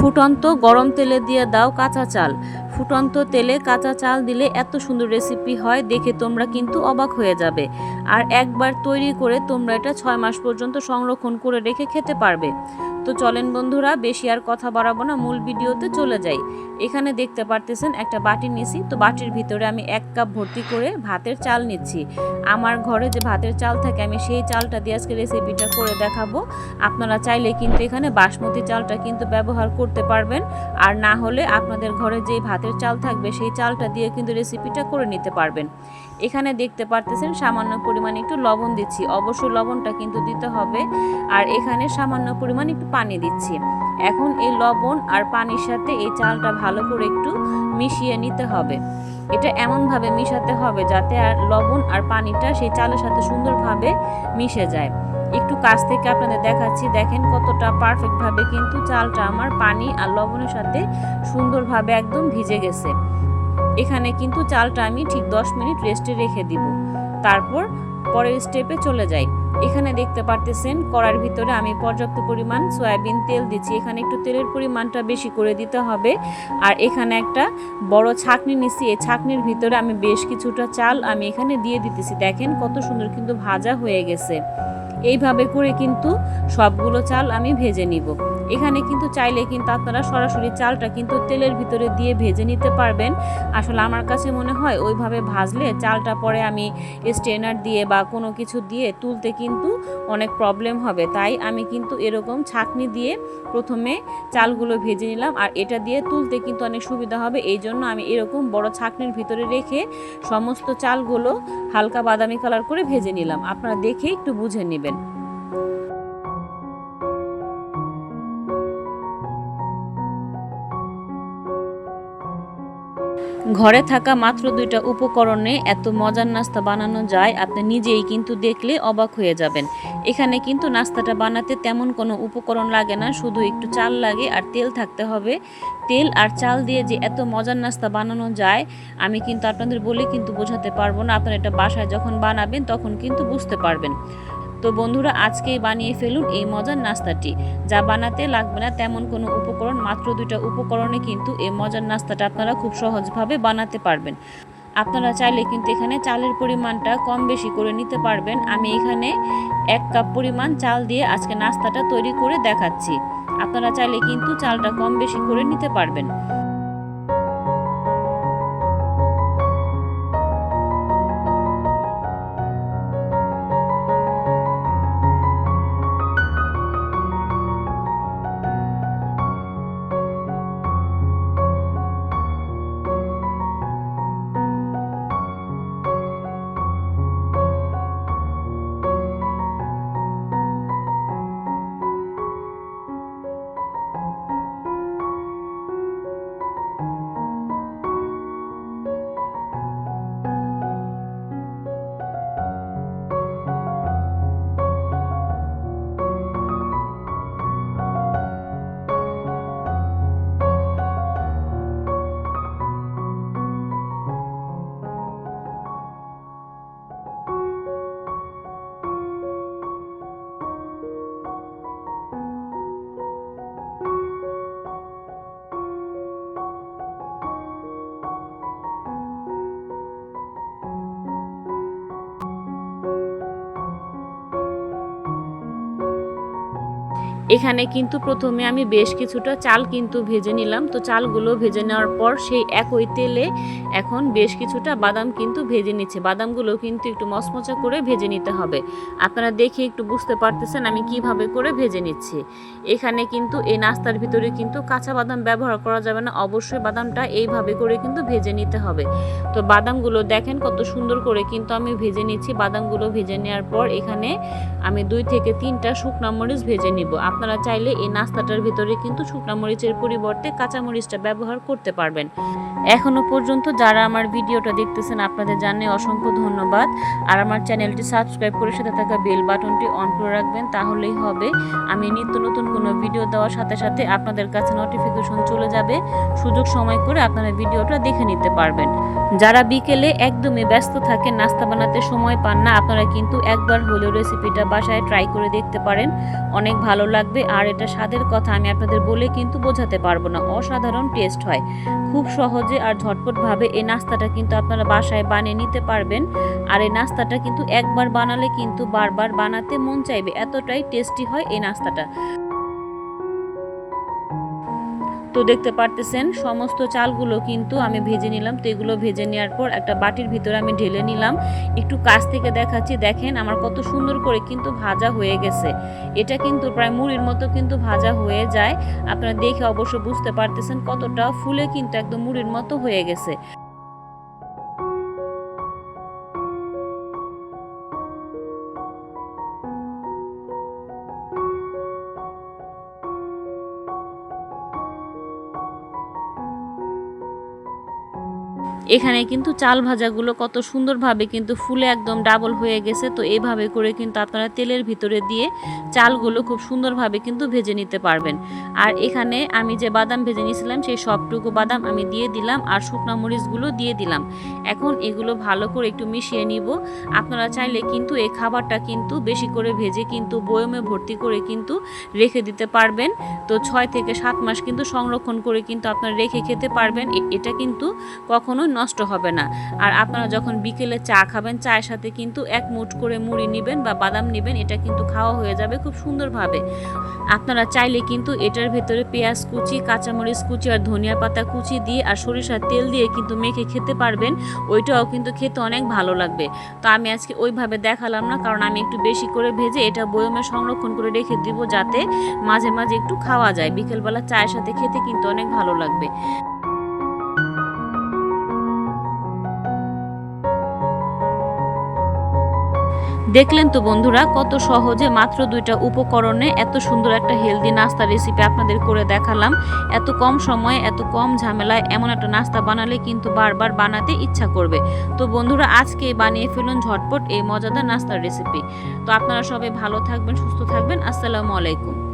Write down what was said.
ফুটন্ত গরম তেলে দিয়ে দাও কাঁচা চাল। ফুটন্ত তেলে কাঁচা চাল দিলে এত সুন্দর রেসিপি হয়, দেখে তোমরা কিন্তু অবাক হয়ে যাবে। আর একবার তৈরি করে তোমরা এটা 6 মাস পর্যন্ত সংরক্ষণ করে রেখে খেতে পারবে। তো চলেন বন্ধুরা, বেশি আর কথা বাড়াবো না, মূল ভিডিওতে চলে যাই। এখানে দেখতে পারতেছেন একটা বাটি নিছি, তো বাটির ভিতরে আমি 1 কাপ ভর্তি করে ভাতের চাল নিচ্ছি। আমার ঘরে যে ভাতের চাল থাকে আমি সেই চালটা দিয়ে আজকে রেসিপিটা করে দেখাবো। আপনারা চাইলে কিন্তু এখানে বাসমতি চালটা কিন্তু ব্যবহার করতে পারবেন, আর না হলে আপনাদের ঘরে যেই ভাতের চাল থাকবে সেই চালটা দিয়ে কিন্তু রেসিপিটা করে নিতে পারবেন। এখানে দেখতে পারতেছেন সামান্য পরিমাণে একটু লবণ দিচ্ছি, অবশ্যই লবণটা কিন্তু দিতে হবে। আর এখানে সামান্য পরিমাণে একটু পানি দিচ্ছি। এখন এই লবণ আর পানির সাথে এই চালটা ভালো করে একটু মিশিয়ে নিতে হবে। এটা এমনভাবে মিশাতে হবে যাতে আর লবণ আর পানিটা সেই চালের সাথে সুন্দরভাবে মিশে যায়। একটু কাছ থেকে আপনাদের দেখাচ্ছি, দেখেন কতটা পারফেক্টভাবে কিন্তু চালটা আমার পানি আর লবণের সাথে সুন্দরভাবে একদম ভিজে গেছে। এখানে কিন্তু চালটা আমি ঠিক 10 মিনিট রেস্টে রেখে দিব, তারপর পরের স্টেপে চলে যাই। এখানে দেখতে পারতেছেন কড়ার ভিতরে আমি পর্যাপ্ত পরিমাণ সয়াবিন তেল দিচ্ছি। এখানে একটু তেলের পরিমাণটা বেশি করে দিতে হবে। আর এখানে একটা বড় ছাঁকনি নিচ্ছি, এই ছাঁকনির ভিতরে আমি বেশ কিছুটা চাল আমি এখানে দিয়ে দিতেছি। দেখেন কত সুন্দর কিন্তু ভাজা হয়ে গেছে। এইভাবে করে কিন্তু সবগুলো চাল আমি ভেজে নিব। এখানে কিন্তু চাইলে কিন্তু আপনারা সরাসরি চালটা কিন্তু তেলের ভিতরে দিয়ে ভেজে নিতে পারবেন। আসলে আমার কাছে মনে হয় ওইভাবে ভাজলে চালটা পরে আমি স্ট্রেনার দিয়ে বা কোনো কিছু দিয়ে তুলতে কিন্তু অনেক প্রবলেম হবে, তাই আমি কিন্তু এরকম ছাঁকনি দিয়ে প্রথমে চালগুলো ভেজে নিলাম। আর এটা দিয়ে তুলতে কিন্তু অনেক সুবিধা হবে, এই জন্য আমি এরকম বড় ছাঁকনির ভিতরে রেখে সমস্ত চালগুলো হালকা বাদামি কালার করে ভেজে নিলাম। আপনারা দেখে একটু বুঝে নেবেন। ঘরে থাকা মাত্র 2টা উপকরণে এত মজার নাস্তা বানানো যায়, আপনি নিজেই কিন্তু দেখলে অবাক হয়ে যাবেন। এখানে কিন্তু নাস্তাটা বানাতে তেমন কোনো উপকরণ লাগে না, শুধু একটু চাল লাগে আর তেল থাকতে হবে। তেল আর চাল দিয়ে যে এত মজার নাস্তা বানানো যায় আমি কিন্তু আপনাদের বলে কিন্তু বোঝাতে পারবো না। আপনারা এটা বাসায় যখন বানাবেন তখন কিন্তু বুঝতে পারবেন। তো বন্ধুরা, আজকেই বানিয়ে ফেলুন এই মজার নাস্তাটি। যা বানাতে লাগবে না তেমন কোনো উপকরণ, মাত্র 2টা উপকরণে কিন্তু এই মজার নাস্তাটা আপনারা খুব সহজভাবে বানাতে পারবেন। আপনারা চাইলে কিন্তু এখানে চালের পরিমাণটা কম বেশি করে নিতে পারবেন। আমি এখানে 1 কাপ পরিমাণ চাল দিয়ে আজকে নাস্তাটা তৈরি করে দেখাচ্ছি। আপনারা চাইলে কিন্তু চালটা কম বেশি করে নিতে পারবেন। এখানে কিন্তু প্রথমে আমি বেশ কিছুটা চাল কিন্তু ভেজে নিলাম। তো চালগুলো ভেজে নেওয়ার পর সেই একই তেলে এখন বেশ কিছুটা বাদাম কিন্তু ভেজে নিচ্ছে। বাদামগুলো কিন্তু একটু মচমচা করে ভেজে নিতে হবে। আপনারা দেখে একটু বুঝতে পারতেছেন আমি কিভাবে করে ভেজে নিচ্ছি। এখানে কিন্তু এই নাস্তার ভিতরে কিন্তু কাঁচা বাদাম ব্যবহার করা যাবে না, অবশ্যই বাদামটা এইভাবে করে কিন্তু ভেজে নিতে হবে। তো বাদামগুলো দেখেন কত সুন্দর করে কিন্তু আমি ভেজে নিচ্ছি। বাদামগুলো ভেজে নেওয়ার পর এখানে আমি 2 থেকে 3টা শুকনো মরিচ ভেজে নিব। আপনারা চাইলে এই নাস্তাটার ভিতরে কিন্তু শুকনো মরিচের পরিবর্তে কাঁচা মরিচটা ব্যবহার করতে পারবেন। এখনো পর্যন্ত যারা আমার ভিডিওটা দেখতেছেন আপনাদের জানাই অসংখ্য ধন্যবাদ। আর আমার চ্যানেলটি সাবস্ক্রাইব করে সাথে থাকা বেল বাটনটি অন করে রাখবেন, তাহলেই হবে আমি নিত্য নতুন কোনো ভিডিও দেওয়ার সাথে সাথে আপনাদের কাছে নোটিফিকেশন চলে যাবে। সুযোগ সময় করে আপনারা ভিডিওটা দেখে নিতে পারবেন। যারা বিকেলে একদমই ব্যস্ত থাকেন, নাস্তা বানাতে সময় পান না, আপনারা কিন্তু একবার হলেও রেসিপিটা বাসায় ট্রাই করে দেখতে পারেন, অনেক ভালো লাগবে। লাগবে। আর এটা স্বাদের কথা আমি আপনাদের বলে কিন্তু বোঝাতে পারবো না, অসাধারণ টেস্ট হয়। খুব সহজে আর ঝটপটভাবে এই নাস্তাটা কিন্তু আপনারা বাসায় বানিয়ে নিতে পারবেন। আর এই নাস্তাটা কিন্তু একবার বানালে কিন্তু বারবার বানাতে মন চাইবে, এতটাই টেস্টি হয় এই নাস্তাটা। তো দেখতে পারতেছেন সমস্ত চালগুলো কিন্তু আমি ভেজে নিলাম। তো এগুলো ভেজে নেওয়ার পর একটা বাটির ভিতরে আমি ঢেলে নিলাম। একটু কাছ থেকে দেখাচ্ছি, দেখেন আমার কত সুন্দর করে কিন্তু ভাজা হয়ে গেছে। এটা কিন্তু প্রায় মুড়ির মতো কিন্তু ভাজা হয়ে যায়। আপনারা দেখে অবশ্য বুঝতে পারতেছেন কতটা ফুলে কিন্তু একদম মুড়ির মতো হয়ে গেছে। এখানে কিন্তু চাল ভাজাগুলো কত সুন্দরভাবে কিন্তু ফুলে একদম ডাবল হয়ে গেছে। তো এইভাবে করে কিন্তু আপনারা তেলের ভিতরে দিয়ে চালগুলো খুব সুন্দরভাবে কিন্তু ভেজে নিতে পারবেন। আর এখানে আমি যে বাদাম ভেজে নিয়েছিলাম সেই সবটুকু বাদাম আমি দিয়ে দিলাম, আর শুকনো মরিচগুলো দিয়ে দিলাম। এখন এগুলো ভালো করে একটু মিশিয়ে নিব। আপনারা চাইলে কিন্তু এই খাবারটা কিন্তু বেশি করে ভেজে কিন্তু বয়মে ভর্তি করে কিন্তু রেখে দিতে পারবেন। তো 6 থেকে 7 মাস কিন্তু সংরক্ষণ করে কিন্তু আপনারা রেখে খেতে পারবেন। এটা কিন্তু কখনো নষ্ট হবে না। আর আপনারা যখন বিকেলে চা খাবেন, চায়ের সাথে কিন্তু এক মুঠ করে মুড়ি নেবেন বা বাদাম নেবেন, এটা কিন্তু খাওয়া হয়ে যাবে খুব সুন্দরভাবে। আপনারা চাইলে কিন্তু এটার ভেতরে পেঁয়াজ কুচি, কাঁচামরিচ কুচি আর ধনিয়া পাতা কুচি দিয়ে আর সরিষার তেল দিয়ে কিন্তু মেখে খেতে পারবেন। ওইটাও কিন্তু খেতে অনেক ভালো লাগবে। তো আমি আজকে ওইভাবে দেখালাম না, কারণ আমি একটু বেশি করে ভেজে এটা বয়মে সংরক্ষণ করে রেখে দিব, যাতে মাঝে মাঝে একটু খাওয়া যায়। বিকেলবেলা চায়ের সাথে খেতে কিন্তু অনেক ভালো লাগবে। দেখলেন তো বন্ধুরা, কত সহজে মাত্র 2টা উপকরণে এত সুন্দর একটা হেলদি নাস্তা রেসিপি আপনাদের করে দেখালাম। এত কম সময়ে এত কম ঝামেলায় এমন একটা নাস্তা বানালে কিন্তু বারবার বানাতে ইচ্ছা করবে। তো বন্ধুরা, আজকে বানিয়ে ফেলুন ঝটপট এই মজাদার নাস্তার রেসিপি। তো আপনারা সবাই ভালো থাকবেন, সুস্থ থাকবেন। আসসালামু আলাইকুম।